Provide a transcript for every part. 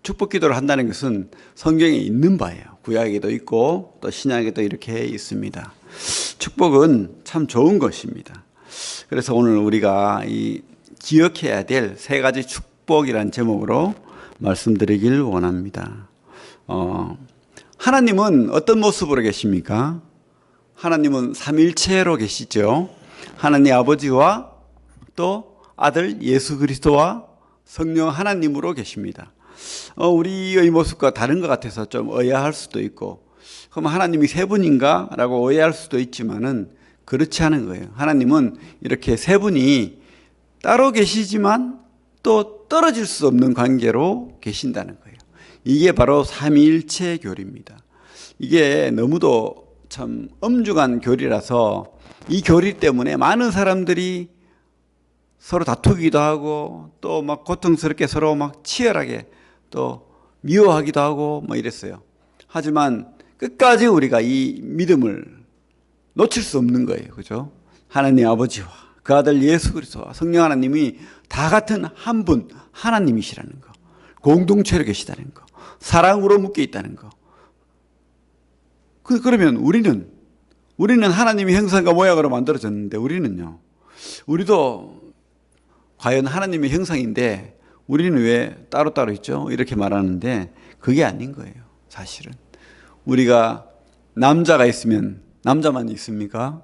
축복 기도를 한다는 것은 성경에 있는 바예요. 구약에도 있고 또 신약에도 이렇게 있습니다. 축복은 참 좋은 것입니다. 그래서 오늘 우리가 이 기억해야 될 세 가지 축복이라는 제목으로 말씀드리길 원합니다. 하나님은 어떤 모습으로 계십니까? 하나님은 삼일체로 계시죠. 하나님 아버지와 또 아들 예수 그리스도와 성령 하나님으로 계십니다. 우리의 모습과 다른 것 같아서 좀 의아할 수도 있고, 그럼 하나님이 세 분인가? 라고 의아할 수도 있지만은 그렇지 않은 거예요. 하나님은 이렇게 세 분이 따로 계시지만 또 떨어질 수 없는 관계로 계신다는 거예요. 이게 바로 삼위일체 교리입니다. 이게 너무도 참 엄중한 교리라서 이 교리 때문에 많은 사람들이 서로 다투기도 하고 또 막 고통스럽게 서로 막 치열하게 또 미워하기도 하고 뭐 이랬어요. 하지만 끝까지 우리가 이 믿음을 놓칠 수 없는 거예요. 그죠? 하나님 아버지와 그 아들 예수 그리스도와 성령 하나님이 다 같은 한 분 하나님이시라는 거, 공동체로 계시다는 거, 사랑으로 묶여 있다는 거. 그러면 우리는 하나님의 형상과 모양으로 만들어졌는데 우리도 과연 하나님의 형상인데 우리는 왜 따로따로 있죠? 이렇게 말하는데 그게 아닌 거예요. 사실은 우리가 남자가 있으면 남자만 있습니까?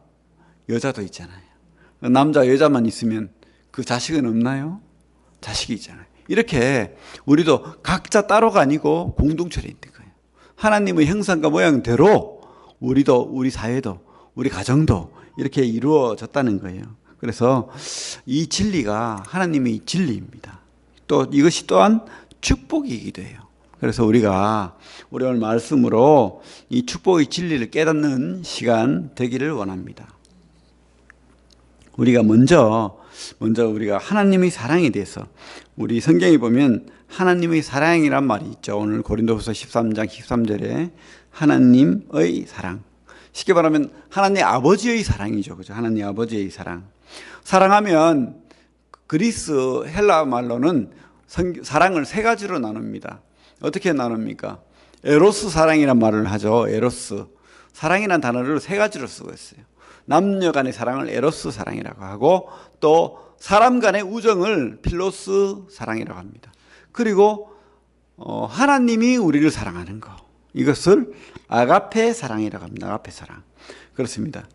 여자도 있잖아요. 남자 여자만 있으면 그 자식은 없나요? 자식이 있잖아요. 이렇게 우리도 각자 따로가 아니고 공동체로 있는 거예요. 하나님의 형상과 모양대로 우리도, 우리 사회도, 우리 가정도 이렇게 이루어졌다는 거예요. 그래서 이 진리가 하나님의 진리입니다. 또 이것이 또한 축복이기도 해요. 그래서 우리 오늘 말씀으로 이 축복의 진리를 깨닫는 시간 되기를 원합니다. 우리가 먼저 우리가 하나님의 사랑에 대해서, 우리 성경에 보면 하나님의 사랑이란 말이 있죠. 오늘 고린도후서 13장 13절에 하나님의 사랑, 쉽게 말하면 하나님 아버지의 사랑이죠. 그죠? 하나님 아버지의 사랑. 사랑하면 그리스 헬라 말로는 사랑을 세 가지로 나눕니다. 어떻게 나눕니까? 에로스 사랑이란 말을 하죠. 에로스. 사랑이라는 단어를 세 가지로 쓰고 있어요. 남녀 간의 사랑을 에로스 사랑이라고 하고, 또 사람 간의 우정을 필로스 사랑이라고 합니다. 그리고 하나님이 우리를 사랑하는 거, 이것을 아가페 사랑이라고 합니다. 아가페 사랑. 그렇습니다.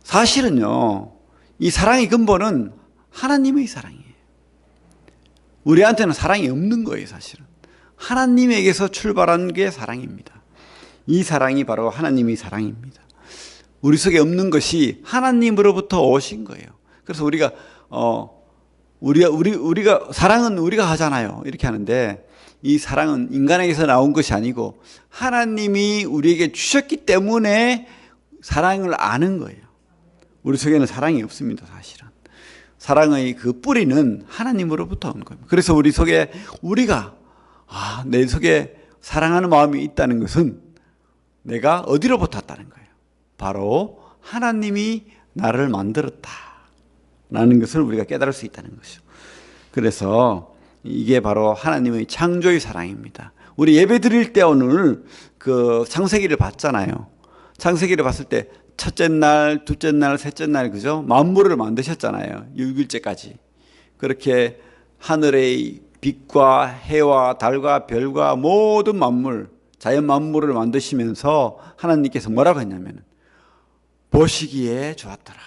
사실은요, 이 사랑의 근본은 하나님의 사랑이에요. 우리한테는 사랑이 없는 거예요. 사실은 하나님에게서 출발한 게 사랑입니다. 이 사랑이 바로 하나님의 사랑입니다. 우리 속에 없는 것이 하나님으로부터 오신 거예요. 그래서 우리가 사랑은 우리가 하잖아요. 이렇게 하는데 이 사랑은 인간에게서 나온 것이 아니고 하나님이 우리에게 주셨기 때문에 사랑을 아는 거예요. 우리 속에는 사랑이 없습니다. 사실은 사랑의 그 뿌리는 하나님으로부터 온 겁니다. 그래서 우리 속에 내 속에 사랑하는 마음이 있다는 것은 내가 어디로부터 왔다는 거예요. 바로 하나님이 나를 만들었다라는 것을 우리가 깨달을 수 있다는 것이죠. 그래서 이게 바로 하나님의 창조의 사랑입니다. 우리 예배 드릴 때 오늘 그 창세기를 봤잖아요. 창세기를 봤을 때 첫째 날, 둘째 날, 셋째 날, 그죠? 만물을 만드셨잖아요. 6일째까지. 그렇게 하늘의 빛과 해와 달과 별과 모든 만물, 자연 만물을 만드시면서 하나님께서 뭐라고 했냐면 보시기에 좋았더라.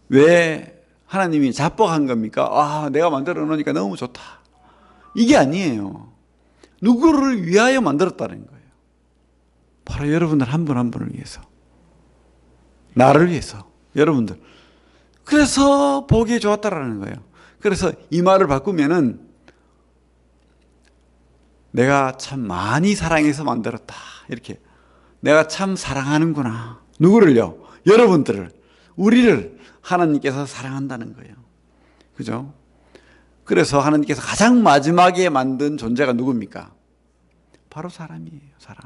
왜 하나님이 자뻑한 겁니까? 내가 만들어 놓으니까 너무 좋다. 이게 아니에요. 누구를 위하여 만들었다는 거예요. 바로 여러분들 한 분 한 분을 위해서, 나를 위해서, 여러분들. 그래서 보기에 좋았다라는 거예요. 그래서 이 말을 바꾸면은 내가 참 많이 사랑해서 만들었다. 이렇게. 내가 참 사랑하는구나. 누구를요? 여러분들을, 우리를 하나님께서 사랑한다는 거예요. 그죠? 그래서 하나님께서 가장 마지막에 만든 존재가 누굽니까? 바로 사람이에요. 사람.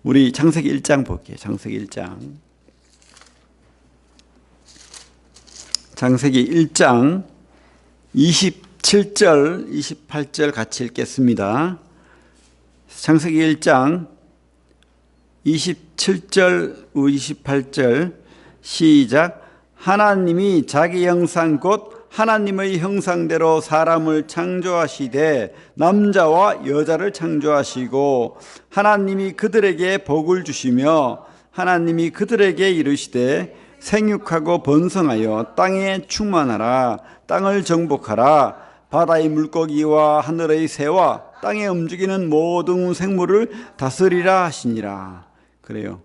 우리 창세기 1장 볼게요. 창세기 1장. 창세기 1장 27절, 28절 같이 읽겠습니다. 창세기 1장 27절, 28절 시작. 하나님이 자기 형상 곧 하나님의 형상대로 사람을 창조하시되 남자와 여자를 창조하시고 하나님이 그들에게 복을 주시며 하나님이 그들에게 이르시되 생육하고 번성하여 땅에 충만하라. 땅을 정복하라. 바다의 물고기와 하늘의 새와 땅에 움직이는 모든 생물을 다스리라 하시니라. 그래요.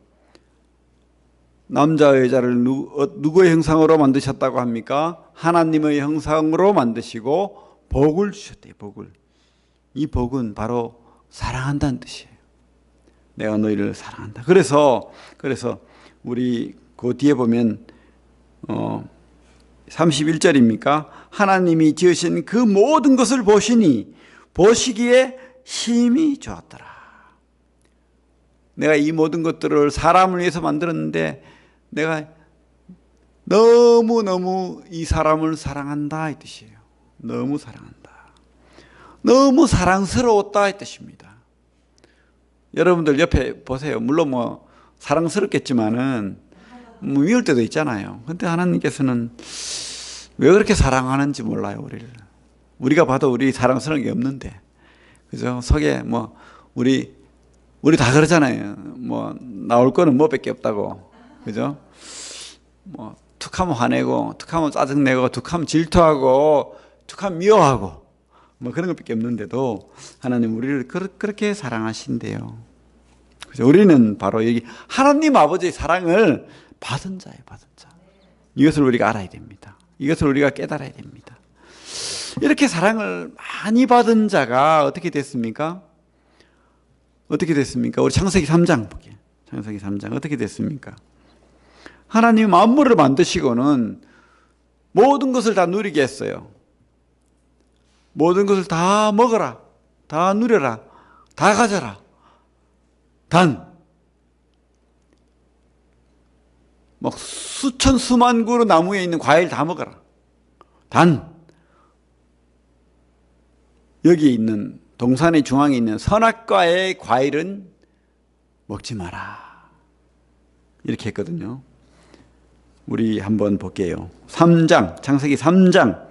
남자와 여자를 누구의 형상으로 만드셨다고 합니까? 하나님의 형상으로 만드시고 복을 주셨대요. 복을. 이 복은 바로 사랑한다는 뜻이에요. 내가 너희를 사랑한다. 그래서 우리 그 뒤에 보면 31절입니까? 하나님이 지으신 그 모든 것을 보시니 보시기에 심히 좋았더라. 내가 이 모든 것들을 사람을 위해서 만들었는데 내가 너무너무 이 사람을 사랑한다 이 뜻이에요. 너무 사랑한다. 너무 사랑스러웠다 이 뜻입니다. 여러분들 옆에 보세요. 물론 뭐 사랑스럽겠지만은 미울 때도 있잖아요. 근데 하나님께서는 왜 그렇게 사랑하는지 몰라요, 우리를. 우리가 봐도 우리 사랑스러운 게 없는데. 그죠? 속에 뭐 우리 다 그러잖아요. 뭐 나올 거는 뭐밖에 없다고. 그죠? 뭐 툭하면 화내고, 툭하면 짜증내고, 툭하면 질투하고, 툭하면 미워하고, 뭐 그런 것밖에 없는데도 하나님 우리를 그렇게 사랑하신대요. 그죠? 우리는 바로 여기 하나님 아버지의 사랑을 받은 자예요, 받은 자. 이것을 우리가 알아야 됩니다. 이것을 우리가 깨달아야 됩니다. 이렇게 사랑을 많이 받은 자가 어떻게 됐습니까? 어떻게 됐습니까? 우리 창세기 3장 볼게요. 창세기 3장 어떻게 됐습니까? 하나님 만물을 만드시고는 모든 것을 다 누리게 했어요. 모든 것을 다 먹어라, 다 누려라, 다 가져라. 단 막 수천 수만 그루 나무에 있는 과일 다 먹어라. 단 여기 있는 동산의 중앙에 있는 선악과의 과일은 먹지 마라. 이렇게 했거든요. 우리 한번 볼게요. 3장, 창세기 3장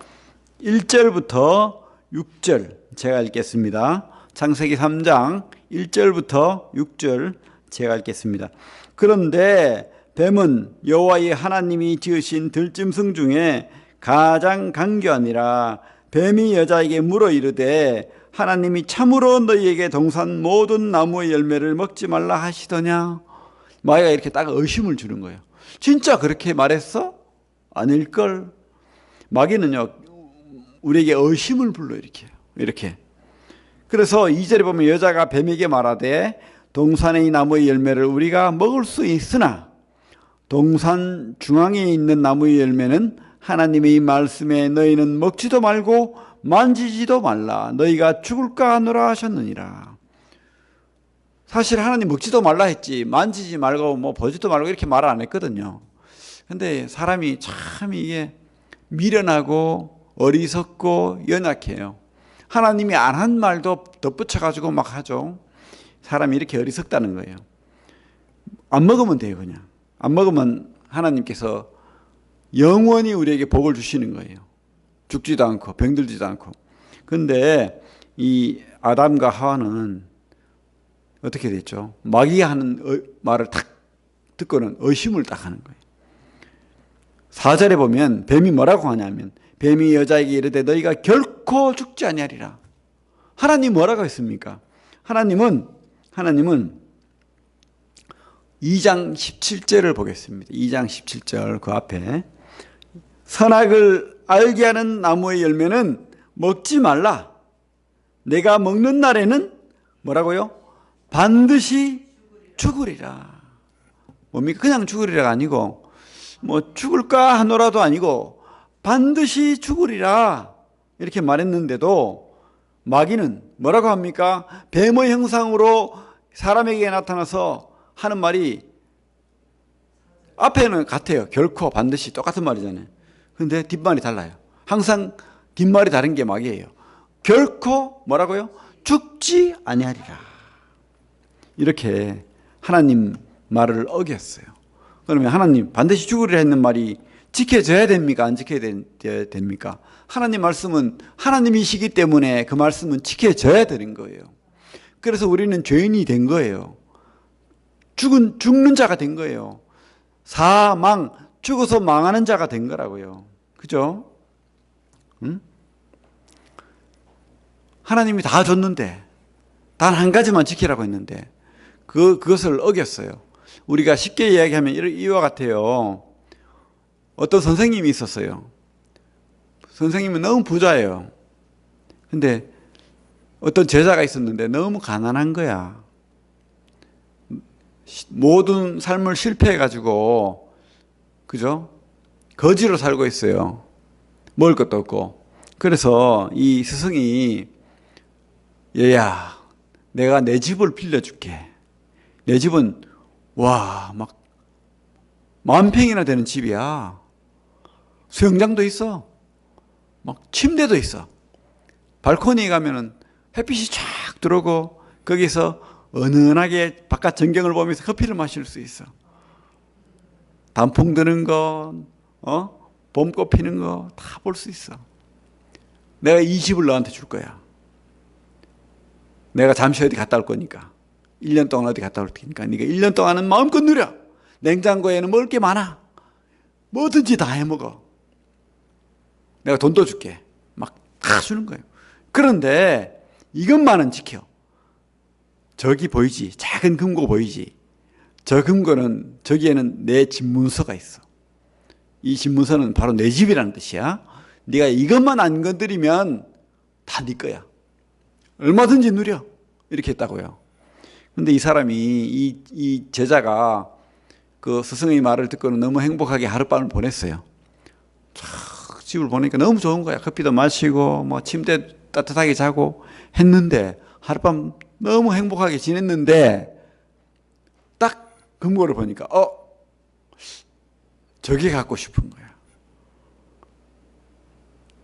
1절부터 6절 제가 읽겠습니다. 창세기 3장 1절부터 6절 제가 읽겠습니다. 그런데 뱀은 여호와의 하나님이 지으신 들짐승 중에 가장 강교하니라. 뱀이 여자에게 물어 이르되 하나님이 참으로 너희에게 동산 모든 나무의 열매를 먹지 말라 하시더냐. 마귀가 이렇게 딱 의심을 주는 거예요. 진짜 그렇게 말했어? 아닐걸. 마귀는요 우리에게 의심을 불러일으켜요. 이렇게. 그래서 2절에 보면 여자가 뱀에게 말하되 동산의 나무의 열매를 우리가 먹을 수 있으나 동산 중앙에 있는 나무의 열매는 하나님의 말씀에 너희는 먹지도 말고 만지지도 말라. 너희가 죽을까 하노라 하셨느니라. 사실 하나님 먹지도 말라 했지 만지지 말고 뭐 보지도 말고 이렇게 말을 안 했거든요. 근데 사람이 참 이게 미련하고 어리석고 연약해요. 하나님이 안 한 말도 덧붙여가지고 막 하죠. 사람이 이렇게 어리석다는 거예요. 안 먹으면 돼요. 그냥 안 먹으면 하나님께서 영원히 우리에게 복을 주시는 거예요. 죽지도 않고 병들지도 않고. 그런데 이 아담과 하와는 어떻게 됐죠? 마귀가 하는 말을 딱 듣고는 의심을 딱 하는 거예요. 4절에 보면 뱀이 뭐라고 하냐면 뱀이 여자에게 이르되 너희가 결코 죽지 아니하리라. 하나님 뭐라고 했습니까? 하나님은 2장 17절을 보겠습니다. 2장 17절 그 앞에 선악을 알게 하는 나무의 열매는 먹지 말라. 내가 먹는 날에는 뭐라고요? 반드시 죽으리라. 뭡니까? 그냥 죽으리라가 아니고 뭐 죽을까 하노라도 아니고 반드시 죽으리라 이렇게 말했는데도 마귀는 뭐라고 합니까? 뱀의 형상으로 사람에게 나타나서 하는 말이 앞에는 같아요. 결코 반드시 똑같은 말이잖아요. 그런데 뒷말이 달라요. 항상 긴 말이 다른 게 막이에요. 결코 뭐라고요? 죽지 아니하리라. 이렇게 하나님 말을 어겼어요. 그러면 하나님 반드시 죽으리라 했는 말이 지켜져야 됩니까? 안 지켜야 됩니까? 하나님 말씀은 하나님이시기 때문에 그 말씀은 지켜져야 되는 거예요. 그래서 우리는 죄인이 된 거예요. 죽는 자가 된 거예요. 사망, 죽어서 망하는 자가 된 거라고요. 그죠? 응? 하나님이 다 줬는데 단 한 가지만 지키라고 했는데 그것을 어겼어요. 우리가 쉽게 이야기하면 이와 같아요. 어떤 선생님이 있었어요. 선생님은 너무 부자예요. 근데 어떤 제자가 있었는데 너무 가난한 거야. 모든 삶을 실패해가지고, 그죠? 거지로 살고 있어요. 먹을 것도 없고. 그래서 이 스승이, 얘야, 내가 내 집을 빌려줄게. 내 집은, 와, 막, 10,000평이나 되는 집이야. 수영장도 있어. 막, 침대도 있어. 발코니에 가면은 햇빛이 쫙 들어오고, 거기서 은은하게 바깥 전경을 보면서 커피를 마실 수 있어. 단풍 드는 거, 봄꽃 피는 거 다 볼 수 있어. 내가 이 집을 너한테 줄 거야. 내가 잠시 어디 갔다 올 거니까. 1년 동안 어디 갔다 올 테니까 네가 1년 동안은 마음껏 누려. 냉장고에는 먹을 게 많아. 뭐든지 다 해먹어. 내가 돈도 줄게. 막 다 주는 거예요. 그런데 이것만은 지켜. 저기 보이지? 작은 금고 보이지? 저 금고는, 저기에는 내 집문서가 있어. 이 집문서는 바로 내 집이라는 뜻이야. 네가 이것만 안 건드리면 다 네 거야. 얼마든지 누려. 이렇게 했다고요. 근데 이 사람이, 이 제자가 그 스승의 말을 듣고는 너무 행복하게 하룻밤을 보냈어요. 쫙 집을 보니까 너무 좋은 거야. 커피도 마시고, 뭐 침대 따뜻하게 자고 했는데, 하룻밤 너무 행복하게 지냈는데, 딱 금고를 보니까, 저게 갖고 싶은 거야.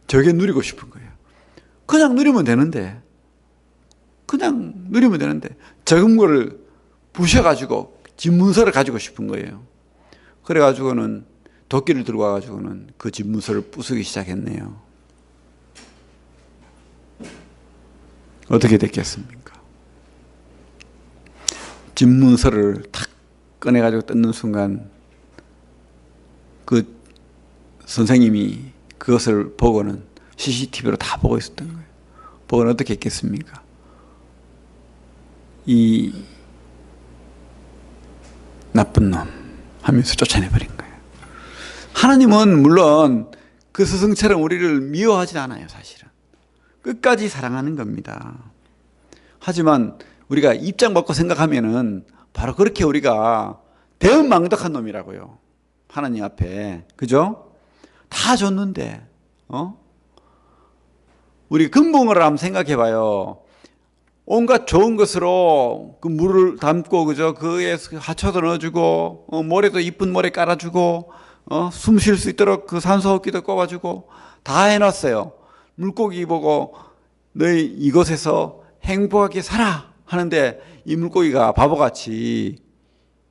저게 누리고 싶은 거야. 그냥 누리면 되는데, 저 금고를 부셔가지고 집문서를 가지고 싶은 거예요. 그래가지고는 도끼를 들고 와가지고는 그 집문서를 부수기 시작했네요. 어떻게 됐겠습니까? 집문서를 탁 꺼내가지고 뜯는 순간 그 선생님이 그것을 보고는 CCTV로 다 보고 있었던 거예요. 보고는 어떻게 했겠습니까? 이 나쁜 놈 하면서 쫓아내버린 거예요. 하나님은 물론 그 스승처럼 우리를 미워하지 않아요. 사실은 끝까지 사랑하는 겁니다. 하지만 우리가 입장 바꿔 생각하면은 바로 그렇게 우리가 대응망덕한 놈이라고요. 하나님 앞에. 그죠? 다 줬는데, 우리 금붕어를 한번 생각해 봐요. 온갖 좋은 것으로 그 물을 담고, 그죠? 그에 하초도 넣어주고, 모래도 이쁜 모래 깔아주고, 숨 쉴 수 있도록 그 산소호흡기도 꼽아주고, 다 해놨어요. 물고기 보고, 너희 이곳에서 행복하게 살아! 하는데, 이 물고기가 바보같이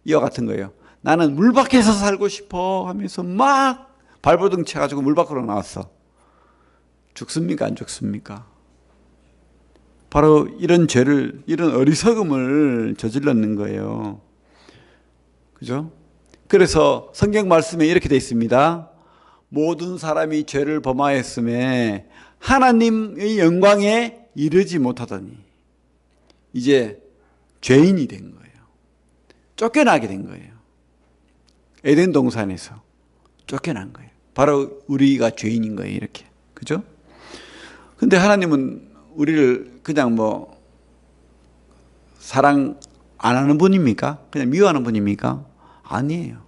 이와 같은 거예요. 나는 물 밖에서 살고 싶어 하면서 막 발버둥 쳐가지고 물 밖으로 나왔어. 죽습니까? 안 죽습니까? 바로 이런 죄를, 이런 어리석음을 저질렀는 거예요. 그죠? 그래서 성경 말씀에 이렇게 되어 있습니다. 모든 사람이 죄를 범하였음에 하나님의 영광에 이르지 못하더니 이제 죄인이 된 거예요. 쫓겨나게 된 거예요. 에덴 동산에서 쫓겨난 거예요. 바로 우리가 죄인인 거예요. 이렇게. 그죠? 근데 하나님은 우리를 그냥 사랑 안 하는 분입니까? 그냥 미워하는 분입니까? 아니에요.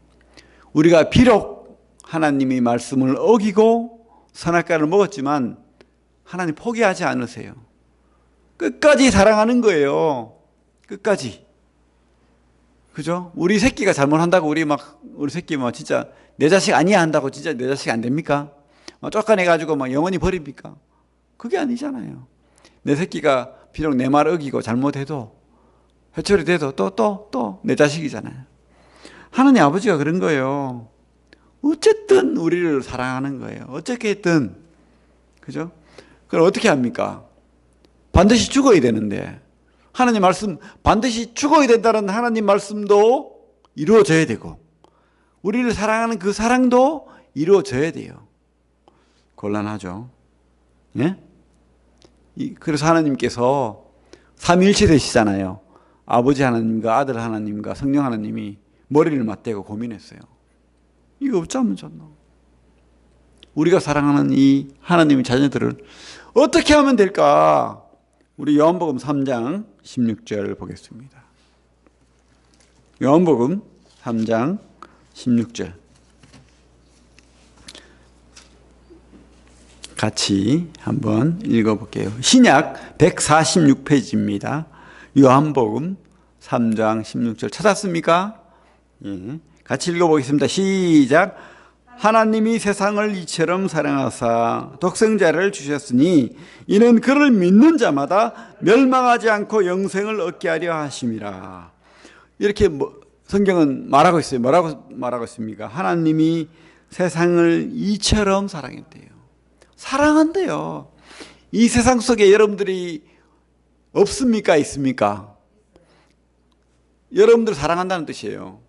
우리가 비록 하나님의 말씀을 어기고 선악과를 먹었지만 하나님 포기하지 않으세요. 끝까지 사랑하는 거예요. 끝까지. 그죠? 우리 새끼가 잘못한다고 우리 새끼 진짜 내 자식 아니야 한다고 진짜 내 자식 안 됩니까? 쫓아내가지고 영원히 버립니까? 그게 아니잖아요. 내 새끼가 비록 내 말 어기고 잘못해도 회초리 돼도 또 내 자식이잖아요. 하나님 아버지가 그런 거예요. 어쨌든 우리를 사랑하는 거예요. 어떻게 했든. 그죠? 그럼 어떻게 합니까? 반드시 죽어야 되는데 하나님 말씀 반드시 죽어야 된다는 하나님 말씀도 이루어져야 되고 우리를 사랑하는 그 사랑도 이루어져야 돼요. 곤란하죠. 예? 그래서 하나님께서 삼위일체 되시잖아요. 아버지 하나님과 아들 하나님과 성령 하나님이 머리를 맞대고 고민했어요. 이거 어쩌면 좋나? 우리가 사랑하는 이 하나님의 자녀들을 어떻게 하면 될까? 우리 요한복음 3장 16절 보겠습니다. 요한복음 3장 16절 같이 한번 읽어볼게요. 신약 146페이지입니다. 요한복음 3장 16절 찾았습니까? 예. 같이 읽어보겠습니다. 시작. 하나님이 세상을 이처럼 사랑하사 독생자를 주셨으니 이는 그를 믿는 자마다 멸망하지 않고 영생을 얻게 하려 하심이라. 이렇게 성경은 말하고 있어요. 뭐라고 말하고 있습니까? 하나님이 세상을 이처럼 사랑했대요. 사랑한대요. 이 세상 속에 여러분들이 없습니까? 있습니까? 여러분들 사랑한다는 뜻이에요.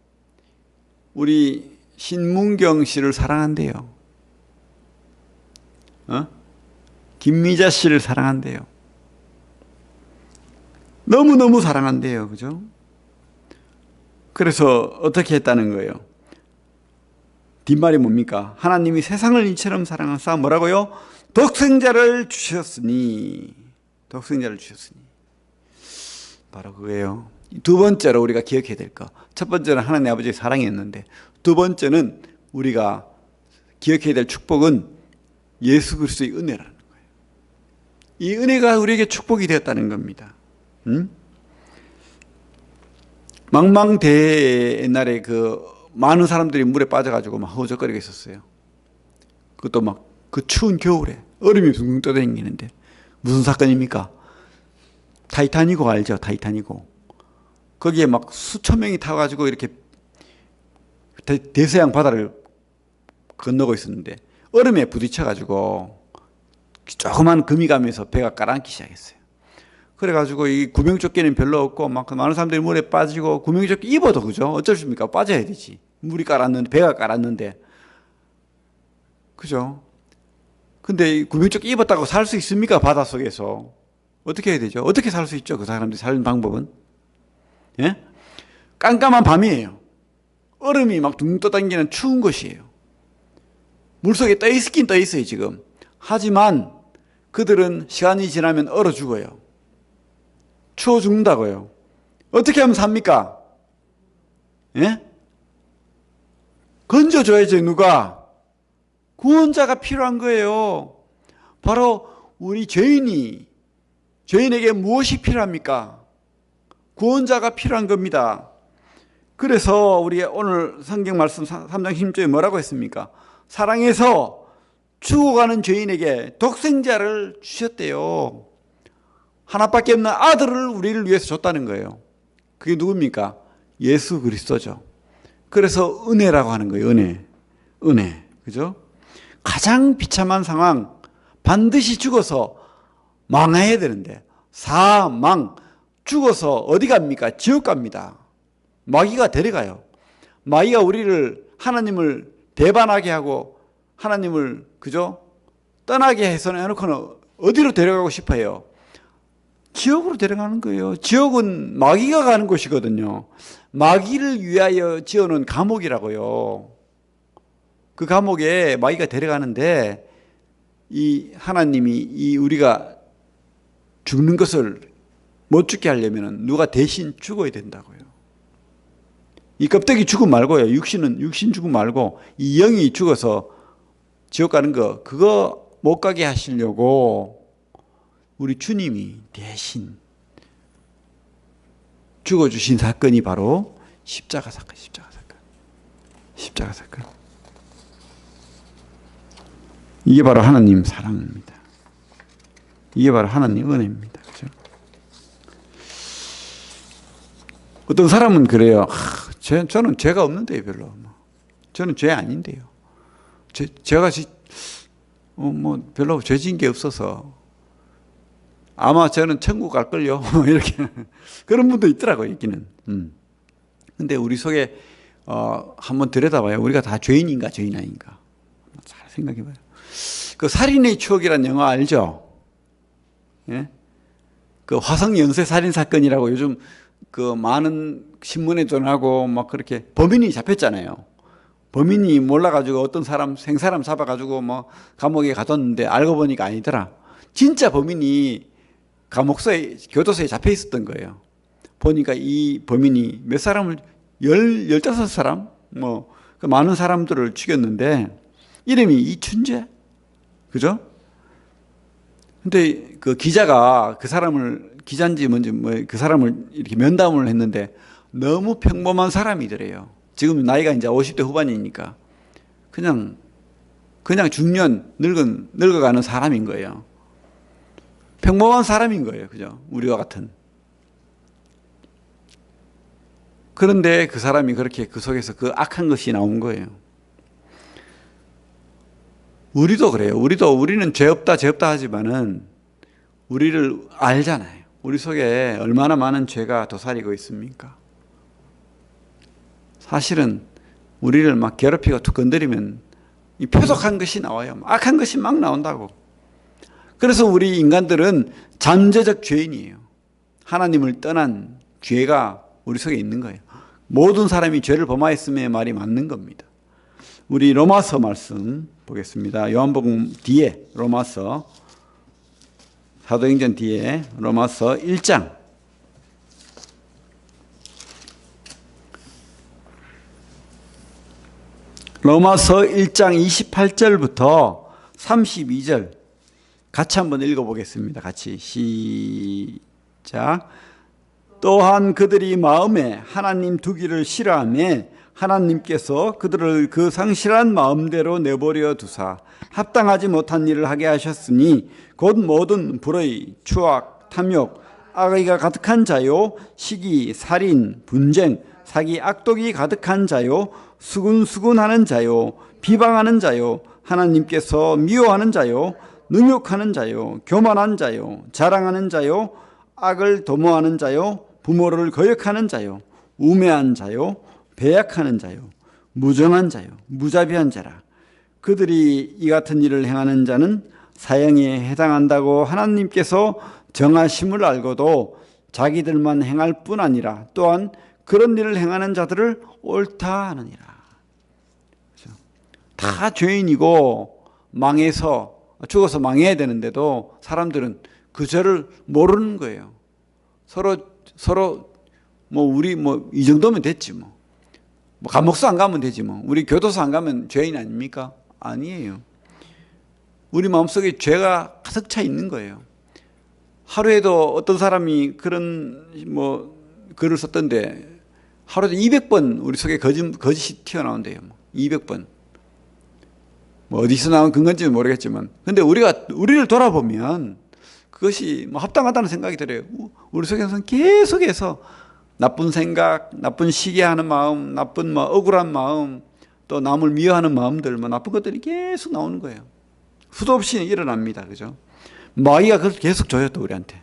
우리 신문경 씨를 사랑한대요. 김미자 씨를 사랑한대요. 너무너무 사랑한대요. 그죠? 그래서 어떻게 했다는 거예요? 뒷말이 뭡니까? 하나님이 세상을 이처럼 사랑하사 뭐라고요? 독생자를 주셨으니. 독생자를 주셨으니. 바로 그거예요. 두 번째로 우리가 기억해야 될 거. 첫 번째는 하나님 아버지의 사랑이었는데 두 번째는 우리가 기억해야 될 축복은 예수 그리스도의 은혜라는 거예요. 이 은혜가 우리에게 축복이 되었다는 겁니다. 망망대해 옛날에 많은 사람들이 물에 빠져가지고 막 허우적거리고 있었어요. 그것도 막 그 추운 겨울에 얼음이 붕붕 떠다니는데 무슨 사건입니까? 타이타닉호 알죠? 타이타닉호. 거기에 막 수천 명이 타가지고 이렇게 대서양 바다를 건너고 있었는데 얼음에 부딪혀가지고 조그만 금이 가면서 배가 가라앉기 시작했어요. 그래가지고 이 구명조끼는 별로 없고 막 많은 사람들이 물에 빠지고 구명조끼 입어도 그죠? 어쩔 수 없습니까? 빠져야 되지. 물이 깔았는데 배가 깔았는데 그죠? 근데 이 구명조끼 입었다고 살 수 있습니까? 바닷속에서 어떻게 해야 되죠? 어떻게 살 수 있죠? 그 사람들이 사는 방법은? 예? 깜깜한 밤이에요. 얼음이 막 둥 떠다니는 추운 것이에요. 물속에 떠 있긴 떠 있어요 지금. 하지만 그들은 시간이 지나면 얼어 죽어요. 추워 죽는다고요. 어떻게 하면 삽니까? 예? 건져줘야죠. 누가? 구원자가 필요한 거예요. 바로 우리 죄인에게 무엇이 필요합니까? 구원자가 필요한 겁니다. 그래서 우리 오늘 성경 말씀 3장 16절에 뭐라고 했습니까? 사랑해서 죽어가는 죄인에게 독생자를 주셨대요. 하나밖에 없는 아들을 우리를 위해서 줬다는 거예요. 그게 누굽니까? 예수 그리스도죠. 그래서 은혜라고 하는 거예요. 은혜. 그죠? 가장 비참한 상황, 반드시 죽어서 망해야 되는데 사망, 죽어서 어디 갑니까? 지옥 갑니다. 마귀가 데려가요. 마귀가 우리를 하나님을 배반하게 하고 하나님을 그죠? 떠나게 해서 해놓고는 어디로 데려가고 싶어요? 지옥으로 데려가는 거예요. 지옥은 마귀가 가는 곳이거든요. 마귀를 위하여 지어놓은 감옥이라고요. 그 감옥에 마귀가 데려가는데 이 하나님이 우리가 죽는 것을 못 죽게 하려면 누가 대신 죽어야 된다고요. 이 껍데기 죽음 말고요. 육신 죽음 말고 이 영이 죽어서 지옥 가는 거 그거 못 가게 하시려고 우리 주님이 대신 죽어주신 사건이 바로 십자가 사건. 이게 바로 하나님 사랑입니다. 이게 바로 하나님 은혜입니다. 그렇죠? 어떤 사람은 그래요. 저는 죄가 없는데요, 별로. 저는 죄 아닌데요. 제가 별로 죄 지은 게 없어서 아마 저는 천국 갈걸요. 이렇게 그런 분도 있더라고요, 있기는. 근데 우리 속에 한번 들여다봐요. 우리가 다 죄인인가 죄인 아닌가 잘 생각해봐요. 그 살인의 추억이라는 영화 알죠? 예? 그 화성 연쇄 살인 사건이라고 요즘 그 많은 신문에도 나고 막 그렇게 범인이 잡혔잖아요. 범인이 몰라가지고 어떤 생사람 잡아가지고 뭐 감옥에 가뒀는데 알고 보니까 아니더라. 진짜 범인이 교도소에 잡혀 있었던 거예요. 보니까 이 범인이 몇 사람을 15사람 그 많은 사람들을 죽였는데 이름이 이춘재, 그죠? 근데 그 기자가 기자인지 뭔지 그 사람을 이렇게 면담을 했는데 너무 평범한 사람이더래요. 지금 나이가 이제 50대 후반이니까 그냥 중년 늙어가는 사람인 거예요. 평범한 사람인 거예요. 그죠? 우리와 같은. 그런데 그 사람이 그렇게 그 속에서 그 악한 것이 나온 거예요. 우리도 그래요. 우리는 죄 없다 하지만은 우리를 알잖아요. 우리 속에 얼마나 많은 죄가 도사리고 있습니까? 사실은 우리를 막 괴롭히고 툭 건드리면 이 표독한 것이 나와요. 악한 것이 막 나온다고. 그래서 우리 인간들은 잠재적 죄인이에요. 하나님을 떠난 죄가 우리 속에 있는 거예요. 모든 사람이 죄를 범하였음의 말이 맞는 겁니다. 우리 로마서 말씀 보겠습니다. 요한복음 뒤에 로마서 사도행전 뒤에 로마서 1장 로마서 1장 28절부터 32절 같이 한번 읽어보겠습니다. 같이 시작. 또한 그들이 마음에 하나님 두기를 싫어하며 하나님께서 그들을 그 상실한 마음대로 내버려 두사 합당하지 못한 일을 하게 하셨으니 곧 모든 불의, 추악, 탐욕, 악의가 가득한 자요, 시기, 살인, 분쟁, 사기, 악독이 가득한 자요, 수군수군하는 자요, 비방하는 자요, 하나님께서 미워하는 자요, 능욕하는 자요, 교만한 자요, 자랑하는 자요, 악을 도모하는 자요, 부모를 거역하는 자요, 우매한 자요, 배약하는 자요, 무정한 자요, 무자비한 자라. 그들이 이 같은 일을 행하는 자는 사형에 해당한다고 하나님께서 정하심을 알고도 자기들만 행할 뿐 아니라 또한 그런 일을 행하는 자들을 옳다 하느니라. 다 죄인이고 망해서 죽어서 망해야 되는데도 사람들은 그 죄를 모르는 거예요. 서로 우리 이 정도면 됐지 뭐 감옥서 안 가면 되지 뭐. 우리 교도소 안 가면 죄인 아닙니까? 아니에요. 우리 마음속에 죄가 가득 차 있는 거예요. 하루에도 어떤 사람이 그런 글을 썼던데 하루에 200번 우리 속에 거짓이 튀어나온대요. 200번. 어디서 나온 근거인지는 모르겠지만 근데 우리를 돌아보면 그것이 합당하다는 생각이 들어요. 우리 속에서는 계속해서 나쁜 생각, 나쁜 시기하는 마음, 나쁜 억울한 마음, 또 남을 미워하는 마음들, 나쁜 것들이 계속 나오는 거예요. 수도 없이 일어납니다. 그죠? 마귀가 그걸 계속 줘요, 또 우리한테.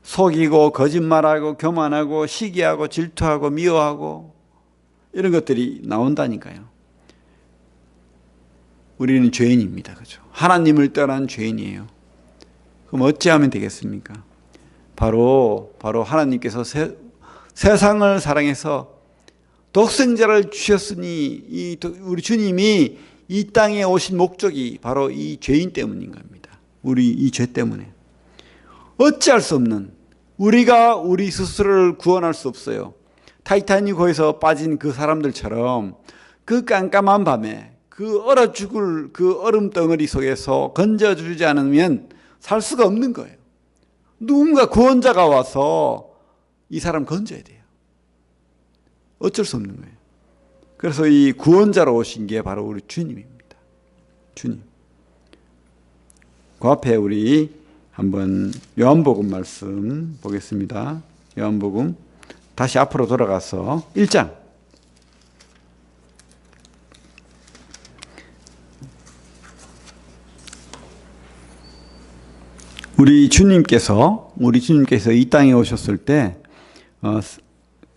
속이고, 거짓말하고, 교만하고, 시기하고, 질투하고, 미워하고, 이런 것들이 나온다니까요. 우리는 죄인입니다. 그죠? 하나님을 떠난 죄인이에요. 그럼 어찌하면 되겠습니까? 바로 하나님께서 세상을 사랑해서 독생자를 주셨으니 우리 주님이 이 땅에 오신 목적이 바로 이 죄인 때문인 겁니다. 우리 이 죄 때문에. 어찌할 수 없는 우리가 우리 스스로를 구원할 수 없어요. 타이타닉호에서 빠진 그 사람들처럼 그 깜깜한 밤에 그 얼어 죽을 그 얼음 덩어리 속에서 건져주지 않으면 살 수가 없는 거예요. 누군가 구원자가 와서 이 사람 건져야 돼요. 어쩔 수 없는 거예요. 그래서 이 구원자로 오신 게 바로 우리 주님입니다. 주님. 그 앞에 우리 한번 요한복음 말씀 보겠습니다. 요한복음 다시 앞으로 돌아가서 1장. 우리 주님께서 이 땅에 오셨을 때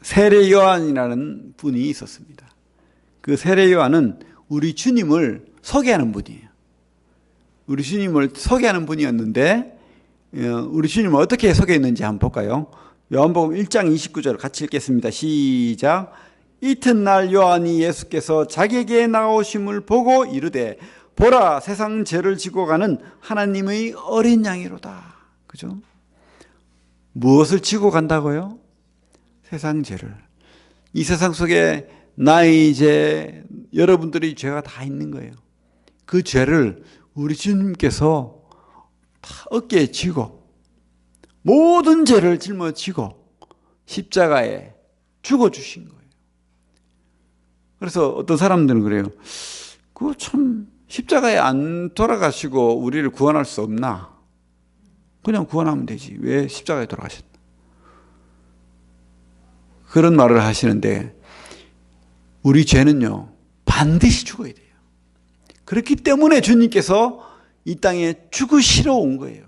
세례 요한이라는 분이 있었습니다. 그 세례 요한은 우리 주님을 소개하는 분이에요. 우리 주님을 소개하는 분이었는데 우리 주님을 어떻게 소개했는지 한번 볼까요? 요한복음 1장 29절 같이 읽겠습니다. 시작. 이튿날 요한이 예수께서 자기에게 나오심을 보고 이르되 보라, 세상 죄를 지고 가는 하나님의 어린 양이로다. 그죠? 무엇을 지고 간다고요? 세상 죄를. 이 세상 속에 나의 죄, 여러분들의 죄가 다 있는 거예요. 그 죄를 우리 주님께서 다 어깨에 지고 모든 죄를 짊어지고 십자가에 죽어주신 거예요. 그래서 어떤 사람들은 그래요. 그거 참 십자가에 안 돌아가시고 우리를 구원할 수 없나? 그냥 구원하면 되지. 왜 십자가에 돌아가셨나? 그런 말을 하시는데 우리 죄는요 반드시 죽어야 돼요. 그렇기 때문에 주님께서 이 땅에 죽으시러 온 거예요.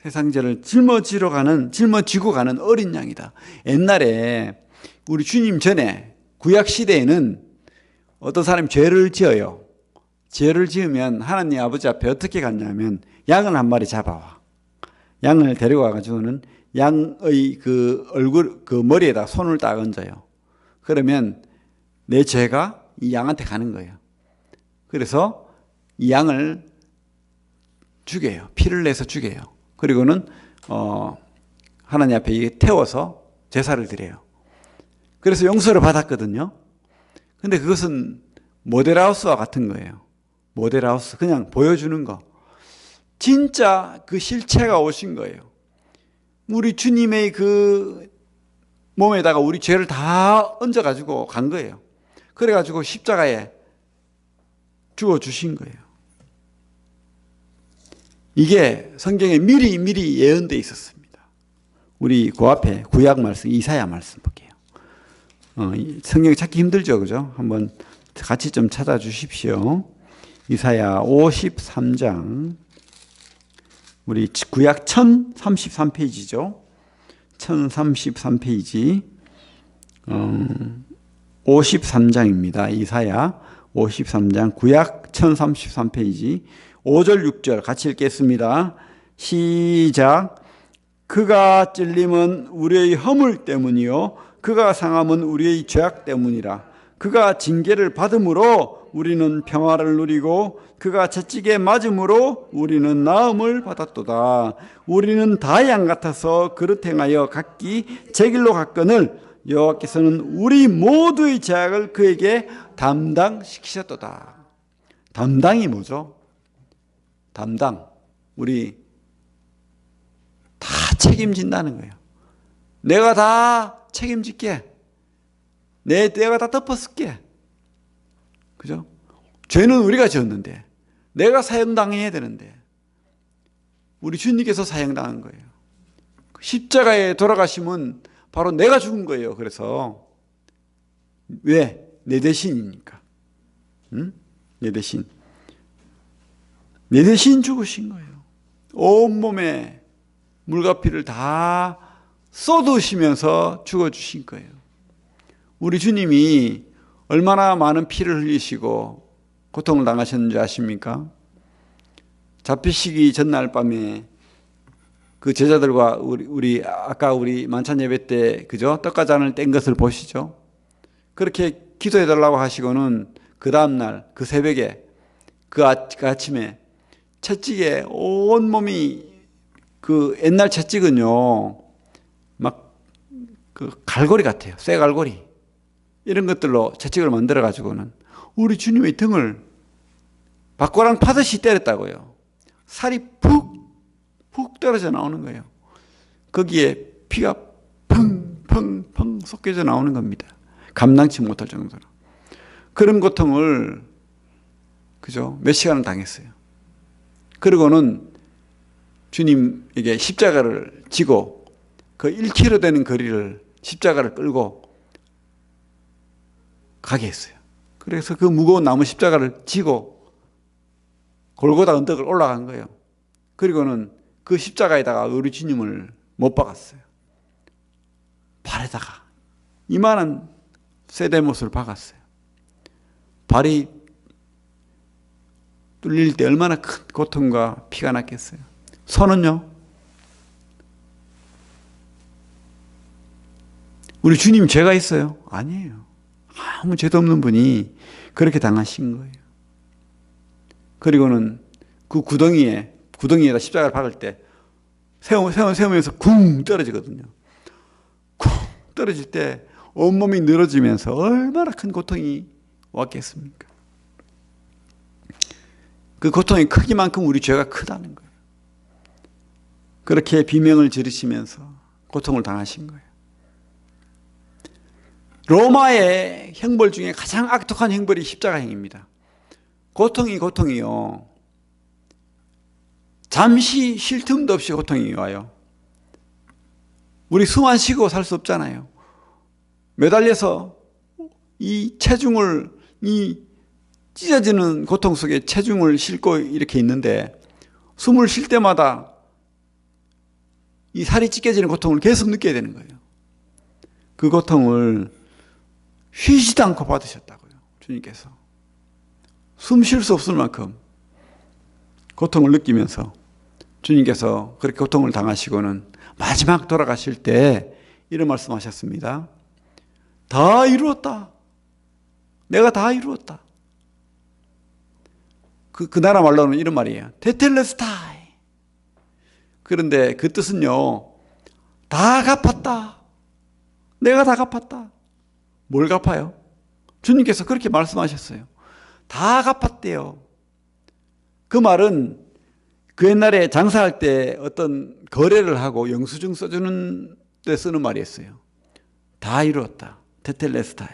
세상 죄를 짊어지고 가는 어린 양이다. 옛날에 우리 주님 전에 구약 시대에는 어떤 사람이 죄를 지어요. 죄를 지으면 하나님 아버지 앞에 어떻게 갔냐면 양을 한 마리 잡아와. 양을 데리고 와가지고는 양의 그 얼굴, 그 머리에다 손을 딱 얹어요. 그러면 내 죄가 이 양한테 가는 거예요. 그래서 이 양을 죽여요. 피를 내서 죽여요. 그리고는 하나님 앞에 태워서 제사를 드려요. 그래서 용서를 받았거든요. 근데 그것은 모델하우스와 같은 거예요. 모델하우스, 그냥 보여주는 거. 진짜 그 실체가 오신 거예요. 우리 주님의 그 몸에다가 우리 죄를 다 얹어가지고 간 거예요. 그래가지고 십자가에 죽어주신 거예요. 이게 성경에 미리 예언되어 있었습니다. 우리 그 앞에 구약 말씀, 이사야 말씀 볼게요. 성경 찾기 힘들죠, 그죠? 한번 같이 좀 찾아주십시오. 이사야 53장, 우리 구약 1033페이지죠. 1033페이지, 53장입니다. 이사야 53장, 구약 1033페이지, 5절, 6절 같이 읽겠습니다. 시작. 그가 찔림은 우리의 허물 때문이요 그가 상함은 우리의 죄악 때문이라. 그가 징계를 받음으로 우리는 평화를 누리고 그가 채찍에 맞음으로 우리는 나음을 받았도다. 우리는 다 양 같아서 그릇 행하여 각기 제 길로 갔거늘 여호와께서는 우리 모두의 죄악을 그에게 담당시키셨도다. 담당이 뭐죠? 담당. 우리 다 책임진다는 거예요. 내가 다 책임질게. 내가 다 덮어쓸게. 그죠? 죄는 우리가 지었는데 내가 사형당해야 되는데 우리 주님께서 사형당한 거예요. 십자가에 돌아가심은 바로 내가 죽은 거예요. 그래서 왜? 내 대신이니까. 응? 내 대신. 내 대신 죽으신 거예요. 온몸에 물과 피를 다 쏟으시면서 죽어주신 거예요. 우리 주님이 얼마나 많은 피를 흘리시고 고통을 당하셨는지 아십니까? 잡히시기 전날 밤에 그 제자들과 우리 아까 우리 만찬 예배 때 그죠? 떡과 잔을 뗀 것을 보시죠? 그렇게 기도해 달라고 하시고는 그 다음날 그 새벽에 그 아침에 채찍에 온몸이 그 옛날 채찍은요 막 그 갈고리 같아요. 쇠 갈고리 이런 것들로 채찍을 만들어 가지고는 우리 주님의 등을 박고랑 파듯이 때렸다고요. 살이 푹 떨어져 나오는 거예요. 거기에 피가 펑펑펑 쏟겨져 나오는 겁니다. 감당치 못할 정도로. 그런 고통을 그죠? 몇 시간을 당했어요. 그리고는 주님에게 십자가를 지고 그 1km 되는 거리를 십자가를 끌고 가게 했어요. 그래서 그 무거운 나무 십자가를 지고 골고다 언덕을 올라간 거예요. 그리고는 그 십자가에다가 우리 주님을 못 박았어요. 발에다가 이만한 쇠대못을 박았어요. 발이 뚫릴 때 얼마나 큰 고통과 피가 났겠어요. 손은요? 우리 주님 죄가 있어요? 아니에요. 아무 죄도 없는 분이 그렇게 당하신 거예요. 그리고는 그 구덩이에다 십자가를 박을 때 세우면서 쿵 떨어지거든요. 쿵 떨어질 때 온몸이 늘어지면서 얼마나 큰 고통이 왔겠습니까? 그 고통의 크기만큼 우리 죄가 크다는 거예요. 그렇게 비명을 지르시면서 고통을 당하신 거예요. 로마의 형벌 중에 가장 악독한 형벌이 십자가형입니다. 고통이요. 잠시 쉴 틈도 없이 고통이 와요. 우리 숨 안 쉬고 살 수 없잖아요. 매달려서 이 체중을, 이 찢어지는 고통 속에 체중을 싣고 이렇게 있는데 숨을 쉴 때마다 이 살이 찢겨지는 고통을 계속 느껴야 되는 거예요. 그 고통을 쉬지도 않고 받으셨다고요. 주님께서. 숨 쉴 수 없을 만큼 고통을 느끼면서 주님께서 그렇게 고통을 당하시고는 마지막 돌아가실 때 이런 말씀하셨습니다. 다 이루었다. 내가 다 이루었다. 그 나라 말로는 이런 말이에요. 테텔레스타이. 그런데 그 뜻은요, 다 갚았다. 내가 다 갚았다. 뭘 갚아요? 주님께서 그렇게 말씀하셨어요. 다 갚았대요. 그 말은 그 옛날에 장사할 때 어떤 거래를 하고 영수증 써주는 데 쓰는 말이었어요. 다 이루었다. 테텔레스타이.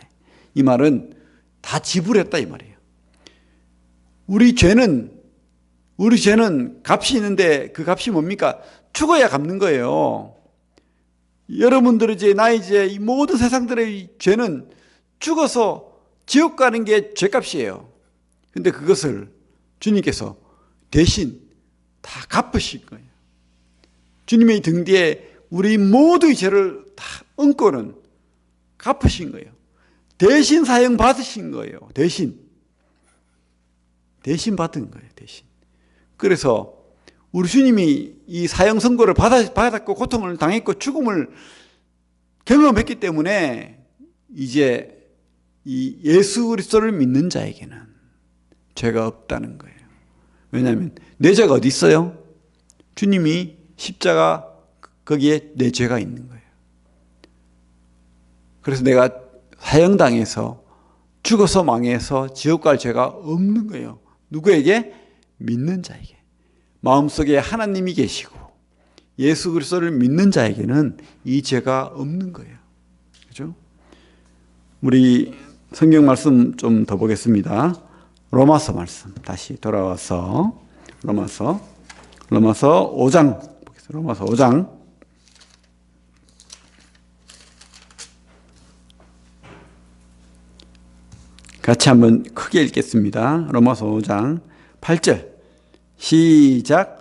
이 말은 다 지불했다 이 말이에요. 우리 죄는 값이 있는데 그 값이 뭡니까? 죽어야 갚는 거예요. 여러분들 이 모든 세상들의 죄는 죽어서 지옥 가는 게 죄값이에요. 근데 그것을 주님께서 대신 다 갚으신 거예요. 주님의 등 뒤에 우리 모두의 죄를 다 얹고는 갚으신 거예요. 대신 사형 받으신 거예요. 대신 받은 거예요. 대신. 그래서 우리 주님이 이 사형 선고를 받았고 고통을 당했고 죽음을 경험했기 때문에 이제 이 예수 그리스도를 믿는 자에게는 죄가 없다는 거예요. 왜냐하면 내 죄가 어디 있어요? 주님이 십자가 거기에 내 죄가 있는 거예요. 그래서 내가 사형당해서 죽어서 망해서 지옥 갈 죄가 없는 거예요. 누구에게? 믿는 자에게. 마음속에 하나님이 계시고 예수 그리스도를 믿는 자에게는 이 죄가 없는 거예요. 그렇죠? 우리 성경 말씀 좀 더 보겠습니다. 로마서 말씀 다시 돌아와서 로마서 5장 보겠습니다. 로마서 5장 같이 한번 크게 읽겠습니다. 로마서 5장 8절 시작.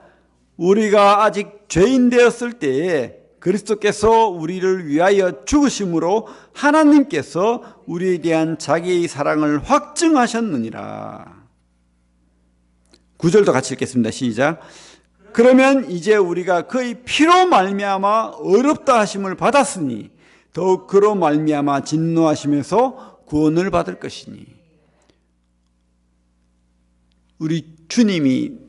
우리가 아직 죄인 되었을 때에 그리스도께서 우리를 위하여 죽으심으로 하나님께서 우리에 대한 자기의 사랑을 확증하셨느니라. 9절도 같이 읽겠습니다. 시작. 그러면 이제 우리가 그의 피로 말미암아 의롭다 하심을 받았으니 더욱 그로 말미암아 진노하심에서 구원을 받을 것이니. 우리 주님이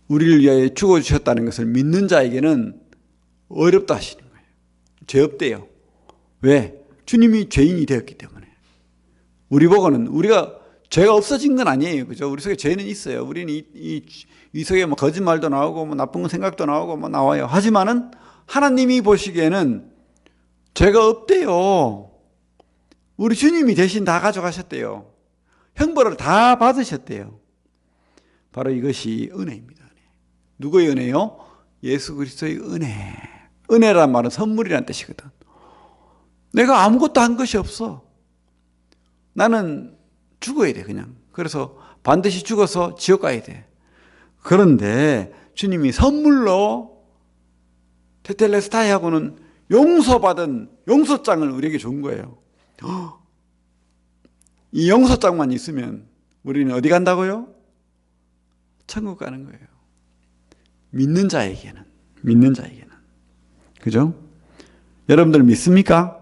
우리를 위하여 죽어주셨다는 것을 믿는 자에게는 어렵다 하시는 거예요. 죄 없대요. 왜? 주님이 죄인이 되었기 때문에. 우리 보고는 우리가 죄가 없어진 건 아니에요. 그죠? 우리 속에 죄는 있어요. 우리는 이 속에 뭐 거짓말도 나오고 뭐 나쁜 생각도 나오고 뭐 나와요. 하지만은 하나님이 보시기에는 죄가 없대요. 우리 주님이 대신 다 가져가셨대요. 형벌을 다 받으셨대요. 바로 이것이 은혜입니다. 누구의 은혜요? 예수 그리스도의 은혜. 은혜란 말은 선물이란 뜻이거든. 내가 아무것도 한 것이 없어. 나는 죽어야 돼, 그냥. 그래서 반드시 죽어서 지옥 가야 돼. 그런데 주님이 선물로 테텔레스타이하고는 용서받은 용서장을 우리에게 준 거예요. 이 용서장만 있으면 우리는 어디 간다고요? 천국 가는 거예요. 믿는 자에게는. 그죠? 여러분들 믿습니까?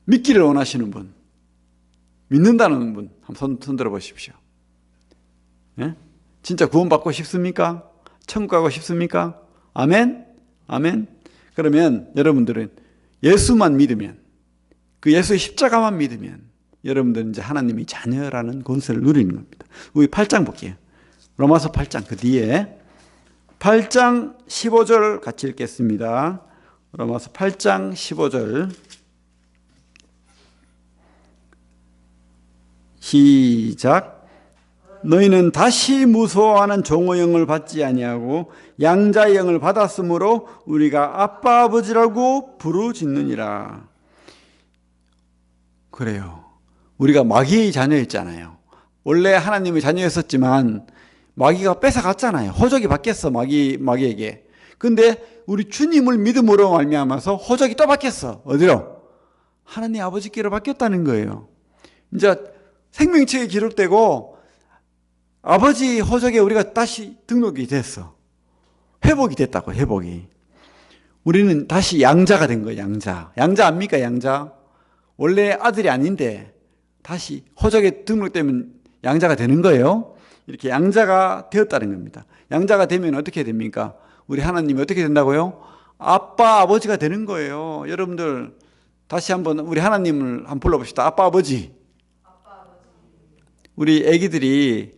믿기를 원하시는 분, 믿는다는 분 한번 손 들어 보십시오. 예? 진짜 구원받고 싶습니까? 천국 가고 싶습니까? 아멘? 아멘? 그러면 여러분들은 예수만 믿으면, 그 예수의 십자가만 믿으면 여러분들은 이제 하나님의 자녀라는 권세를 누리는 겁니다. 우리 8장 볼게요. 로마서 8장 그 뒤에 8장 15절 같이 읽겠습니다. 로마서 8장 15절 시작. 너희는 다시 무서워하는 종의 영을 받지 아니하고 양자의 영을 받았으므로 우리가 아빠 아버지라고 부르짖느니라. 그래요. 우리가 마귀의 자녀였잖아요. 원래 하나님의 자녀였었지만 마귀가 뺏어갔잖아요. 호적이 바뀌었어, 마귀에게. 근데 우리 주님을 믿음으로 말미암아서 호적이 또 바뀌었어. 어디로? 하나님 아버지께로 바뀌었다는 거예요. 이제 생명책에 기록되고 아버지 호적에 우리가 다시 등록이 됐어. 회복이 됐다고, 회복이. 우리는 다시 양자가 된 거예요, 양자. 양자 압니까, 양자? 원래 아들이 아닌데 다시 호적에 등록되면 양자가 되는 거예요. 이렇게 양자가 되었다는 겁니다. 양자가 되면 어떻게 됩니까? 우리 하나님이 어떻게 된다고요? 아빠, 아버지가 되는 거예요. 여러분들 다시 한번 우리 하나님을 한번 불러봅시다. 아빠, 아버지. 우리 애기들이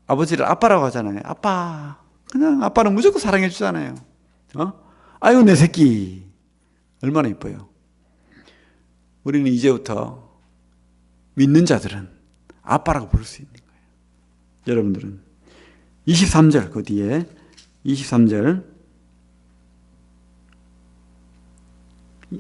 아버지를 아빠라고 하잖아요. 아빠. 그냥 아빠는 무조건 사랑해 주잖아요. 아유, 내 새끼. 얼마나 이뻐요. 우리는 이제부터 믿는 자들은 아빠라고 부를 수 있는 거예요. 여러분들은 23절 그 뒤에 23절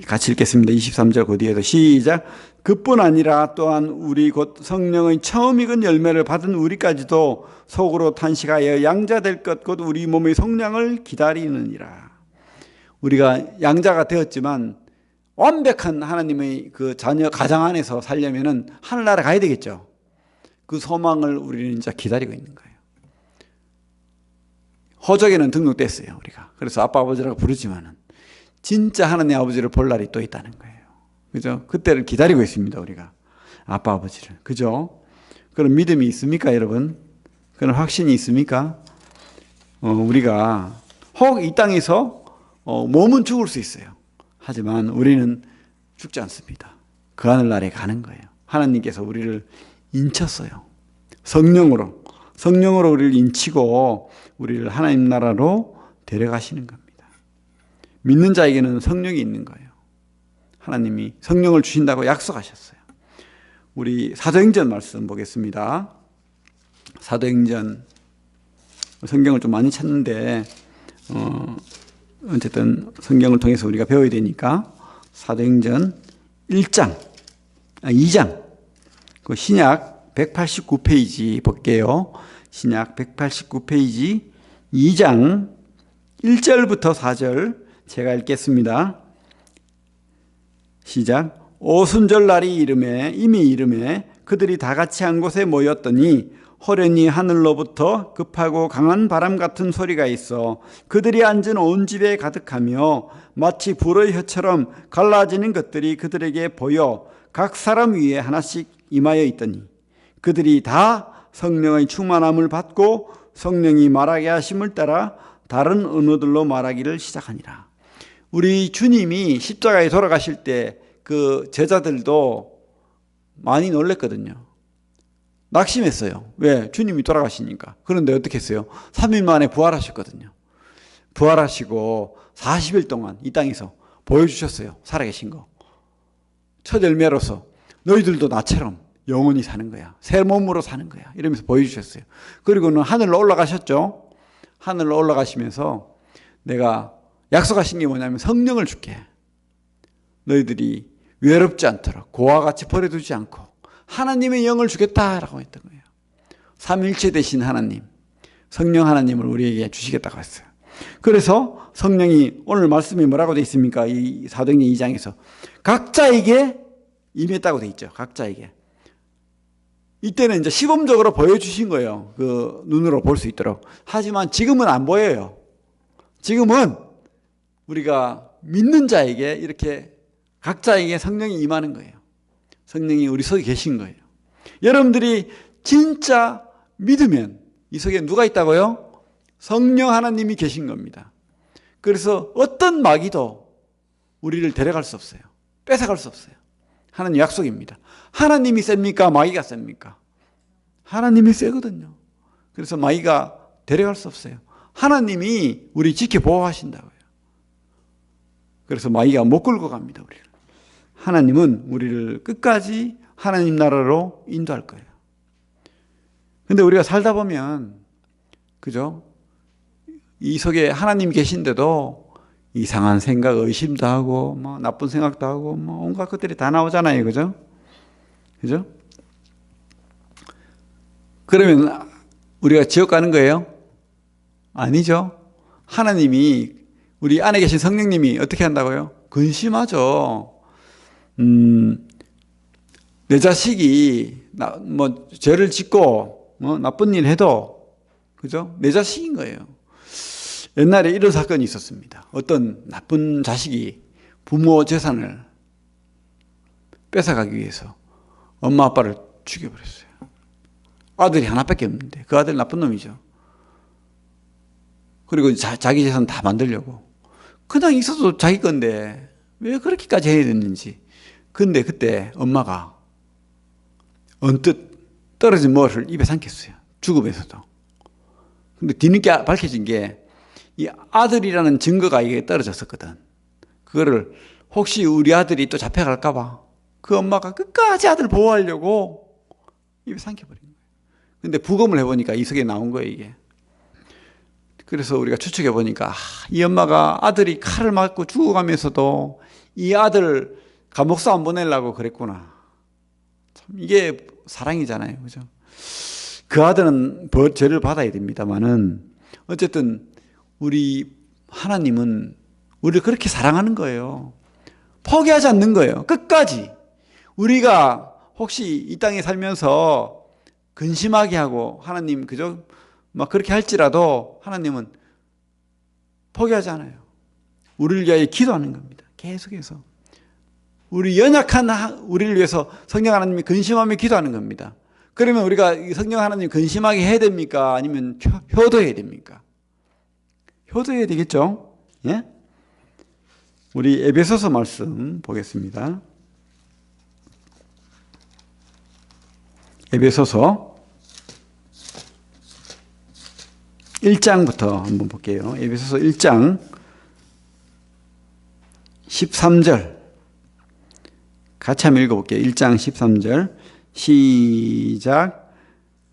같이 읽겠습니다. 23절 그 뒤에도 시작. 그뿐 아니라 또한 우리 곧 성령의 처음 익은 열매를 받은 우리까지도 속으로 탄식하여 양자될 것 곧 우리 몸의 성량을 기다리느니라. 우리가 양자가 되었지만 완벽한 하나님의 그 자녀 가정 안에서 살려면은 하늘나라 가야 되겠죠. 그 소망을 우리는 이제 기다리고 있는 거예요. 호적에는 등록됐어요, 우리가. 그래서 아빠 아버지라고 부르지만은 진짜 하나님 아버지를 볼 날이 또 있다는 거예요. 그죠? 그때를 기다리고 있습니다, 우리가. 아빠 아버지를. 그죠? 그런 믿음이 있습니까, 여러분? 그런 확신이 있습니까? 우리가 혹 이 땅에서 몸은 죽을 수 있어요. 하지만 우리는 죽지 않습니다. 그 하늘나라에 가는 거예요. 하나님께서 우리를 인쳤어요. 성령으로 우리를 인치고 우리를 하나님 나라로 데려가시는 겁니다. 믿는 자에게는 성령이 있는 거예요. 하나님이 성령을 주신다고 약속하셨어요. 우리 사도행전 말씀 보겠습니다. 사도행전 성경을 좀 많이 찾는데 어쨌든 성경을 통해서 우리가 배워야 되니까 사도행전 2장 그 신약 189페이지 볼게요. 신약 189페이지 2장 1절부터 4절 제가 읽겠습니다. 시작. 오순절날이 이미 이름에 그들이 다 같이 한 곳에 모였더니 호련히 하늘로부터 급하고 강한 바람 같은 소리가 있어 그들이 앉은 온 집에 가득하며 마치 불의 혀처럼 갈라지는 것들이 그들에게 보여 각 사람 위에 하나씩 임하여 있더니 그들이 다 성령의 충만함을 받고 성령이 말하게 하심을 따라 다른 언어들로 말하기를 시작하니라. 우리 주님이 십자가에 돌아가실 때 그 제자들도 많이 놀랬거든요. 낙심했어요. 왜? 주님이 돌아가시니까. 그런데 어떻게 했어요? 3일 만에 부활하셨거든요. 부활하시고 40일 동안 이 땅에서 보여주셨어요. 살아계신 거. 첫 열매로서 너희들도 나처럼 영원히 사는 거야. 새 몸으로 사는 거야. 이러면서 보여주셨어요. 그리고는 하늘로 올라가셨죠. 하늘로 올라가시면서 내가 약속하신 게 뭐냐면 성령을 줄게. 너희들이 외롭지 않도록 고와 같이 버려두지 않고 하나님의 영을 주겠다라고 했던 거예요. 삼일체 되신 하나님, 성령 하나님을 우리에게 주시겠다고 했어요. 그래서 성령이 오늘 말씀이 뭐라고 되어 있습니까? 이 사도행전 2장에서 각자에게 임했다고 되어 있죠. 각자에게. 이때는 이제 시범적으로 보여주신 거예요. 그 눈으로 볼 수 있도록. 하지만 지금은 안 보여요. 지금은 우리가 믿는 자에게 이렇게 각자에게 성령이 임하는 거예요. 성령이 우리 속에 계신 거예요. 여러분들이 진짜 믿으면 이 속에 누가 있다고요? 성령 하나님이 계신 겁니다. 그래서 어떤 마귀도 우리를 데려갈 수 없어요. 뺏어갈 수 없어요. 하나님 약속입니다. 하나님이 셉니까? 마귀가 셉니까? 하나님이 세거든요. 그래서 마귀가 데려갈 수 없어요. 하나님이 우리 지켜 보호하신다고요. 그래서 마귀가 못 끌고 갑니다. 우리를. 하나님은 우리를 끝까지 하나님 나라로 인도할 거예요. 근데 우리가 살다 보면 그죠? 이 속에 하나님 계신데도 이상한 생각, 의심도 하고 뭐 나쁜 생각도 하고 뭐 온갖 것들이 다 나오잖아요. 그죠? 그죠? 그러면 우리가 지옥 가는 거예요? 아니죠. 하나님이 우리 안에 계신 성령님이 어떻게 한다고요? 근심하죠. 내 자식이 뭐 죄를 짓고 나쁜 일 해도 그죠? 내 자식인 거예요. 옛날에 이런 사건이 있었습니다. 어떤 나쁜 자식이 부모 재산을 뺏어가기 위해서 엄마 아빠를 죽여버렸어요. 아들이 하나밖에 없는데 그 아들 나쁜 놈이죠. 그리고 자기 재산 다 만들려고. 그냥 있어도 자기 건데 왜 그렇게까지 해야 됐는지. 근데 그때 엄마가 언뜻 떨어진 뭐를 입에 삼켰어요. 죽음에서도. 근데 뒤늦게 밝혀진 게 이 아들이라는 증거가 이게 떨어졌었거든. 그거를 혹시 우리 아들이 또 잡혀갈까봐 그 엄마가 끝까지 아들 보호하려고 입에 삼켜버린 거예요. 근데 부검을 해보니까 이 속에 나온 거예요, 이게. 그래서 우리가 추측해보니까 이 엄마가 아들이 칼을 맞고 죽어가면서도 이 아들 감옥사 안 보내려고 그랬구나. 참 이게 사랑이잖아요. 그죠? 그 아들은 죄를 받아야 됩니다만은 어쨌든 우리 하나님은 우리를 그렇게 사랑하는 거예요. 포기하지 않는 거예요. 끝까지. 우리가 혹시 이 땅에 살면서 근심하게 하고 하나님 그죠? 막 그렇게 할지라도 하나님은 포기하지 않아요. 우리를 위하여 기도하는 겁니다. 계속해서. 우리 연약한 우리를 위해서 성령 하나님이 근심하며 기도하는 겁니다. 그러면 우리가 성령 하나님 근심하게 해야 됩니까? 아니면 효도해야 됩니까? 효도해야 되겠죠? 예? 우리 에베소서 말씀 보겠습니다. 에베소서 1장부터 한번 볼게요. 에베소서 1장 13절 같이 한번 읽어볼게요. 1장 13절 시작.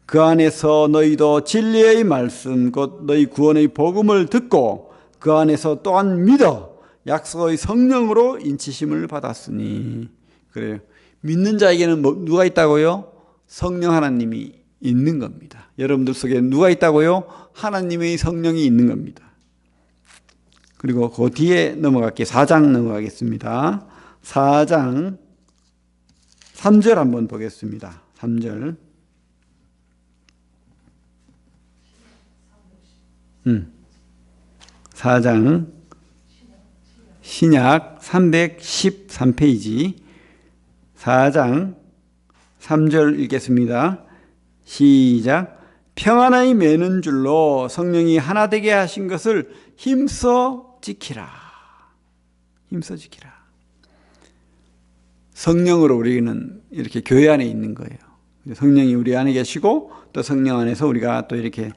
그 안에서 너희도 진리의 말씀 곧 너희 구원의 복음을 듣고 그 안에서 또한 믿어 약속의 성령으로 인치심을 받았으니. 그래요. 믿는 자에게는 누가 있다고요? 성령 하나님이 있는 겁니다. 여러분들 속에 누가 있다고요? 하나님의 성령이 있는 겁니다. 그리고 그 뒤에 넘어갈게요. 4장 넘어가겠습니다. 4장 3절 한번 보겠습니다. 3절. 4장 신약 313페이지 4장 3절 읽겠습니다. 시작. 평안의 매는 줄로 성령이 하나 되게 하신 것을 힘써 지키라. 힘써 지키라. 성령으로 우리는 이렇게 교회 안에 있는 거예요. 성령이 우리 안에 계시고 또 성령 안에서 우리가 또 이렇게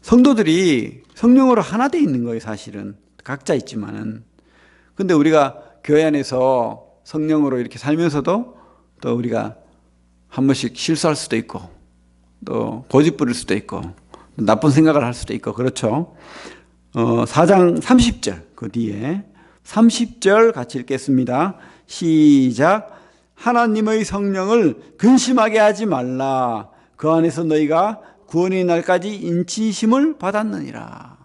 성도들이 성령으로 하나 되어 있는 거예요. 사실은 각자 있지만은. 근데 우리가 교회 안에서 성령으로 이렇게 살면서도 또 우리가 한 번씩 실수할 수도 있고 또 고집 부릴 수도 있고 나쁜 생각을 할 수도 있고 그렇죠. 4장 30절 그 뒤에 30절 같이 읽겠습니다. 시작. 하나님의 성령을 근심하게 하지 말라. 그 안에서 너희가 구원의 날까지 인치심을 받았느니라.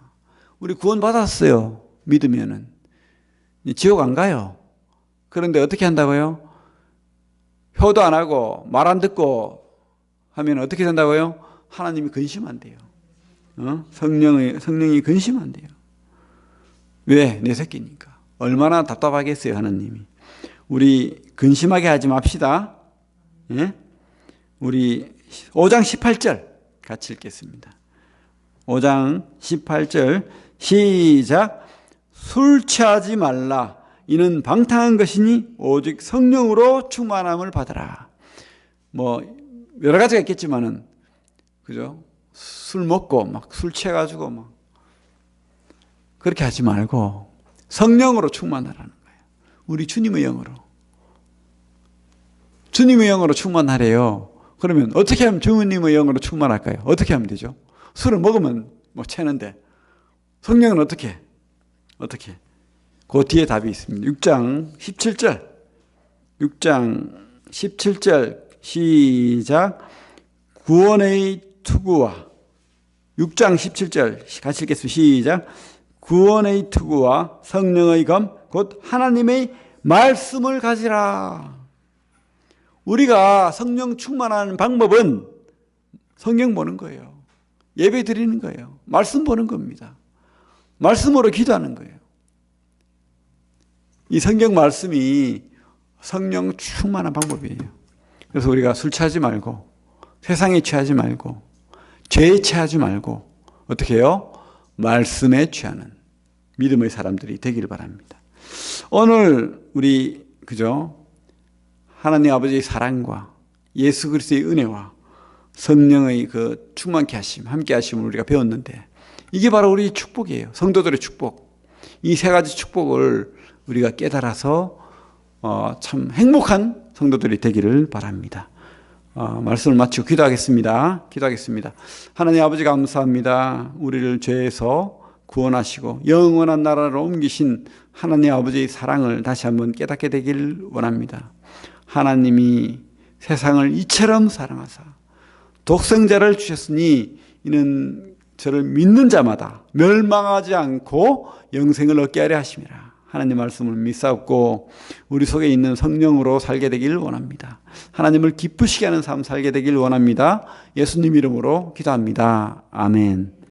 우리 구원 받았어요. 믿으면은 지옥 안 가요. 그런데 어떻게 한다고요? 효도 안 하고 말 안 듣고 하면 어떻게 된다고요? 하나님이 근심한대요. 성령이 근심한대요. 왜? 내 새끼니까. 얼마나 답답하겠어요, 하나님이. 우리 근심하게 하지 맙시다. 예? 우리 5장 18절 같이 읽겠습니다. 5장 18절 시작. 술 취하지 말라. 이는 방탕한 것이니 오직 성령으로 충만함을 받으라. 뭐 여러 가지가 있겠지만은 그죠? 술 먹고 막 술 취해가지고 막 그렇게 하지 말고 성령으로 충만하라는 거예요. 우리 주님의 영으로. 주님의 영으로 충만하래요. 그러면 어떻게 하면 주님의 영으로 충만할까요? 어떻게 하면 되죠? 술을 먹으면 뭐 채는데 성령은 어떻게? 그 뒤에 답이 있습니다. 6장 17절. 6장 17절 시작. 구원의 투구와 6장 17절 같이 읽겠습니다. 시작. 구원의 투구와 성령의 검 곧 하나님의 말씀을 가지라. 우리가 성령 충만하는 방법은 성경 보는 거예요. 예배 드리는 거예요. 말씀 보는 겁니다. 말씀으로 기도하는 거예요. 이 성경 말씀이 성령 충만한 방법이에요. 그래서 우리가 술 취하지 말고 세상에 취하지 말고 죄에 취하지 말고 어떻게 해요? 말씀에 취하는 믿음의 사람들이 되기를 바랍니다. 오늘 우리 그죠? 하나님 아버지의 사랑과 예수 그리스도의 은혜와 성령의 그 충만케 하심, 함께 하심을 우리가 배웠는데 이게 바로 우리 축복이에요. 성도들의 축복. 이 세 가지 축복을 우리가 깨달아서 참 행복한 성도들이 되기를 바랍니다. 말씀을 마치고 기도하겠습니다. 하나님 아버지 감사합니다. 우리를 죄에서 구원하시고 영원한 나라로 옮기신 하나님 아버지의 사랑을 다시 한번 깨닫게 되길 원합니다. 하나님이 세상을 이처럼 사랑하사 독생자를 주셨으니 이는 저를 믿는 자마다 멸망하지 않고 영생을 얻게 하려 하심이라. 하나님 말씀을 믿사옵고 우리 속에 있는 성령으로 살게 되길 원합니다. 하나님을 기쁘시게 하는 삶 살게 되길 원합니다. 예수님 이름으로 기도합니다. 아멘.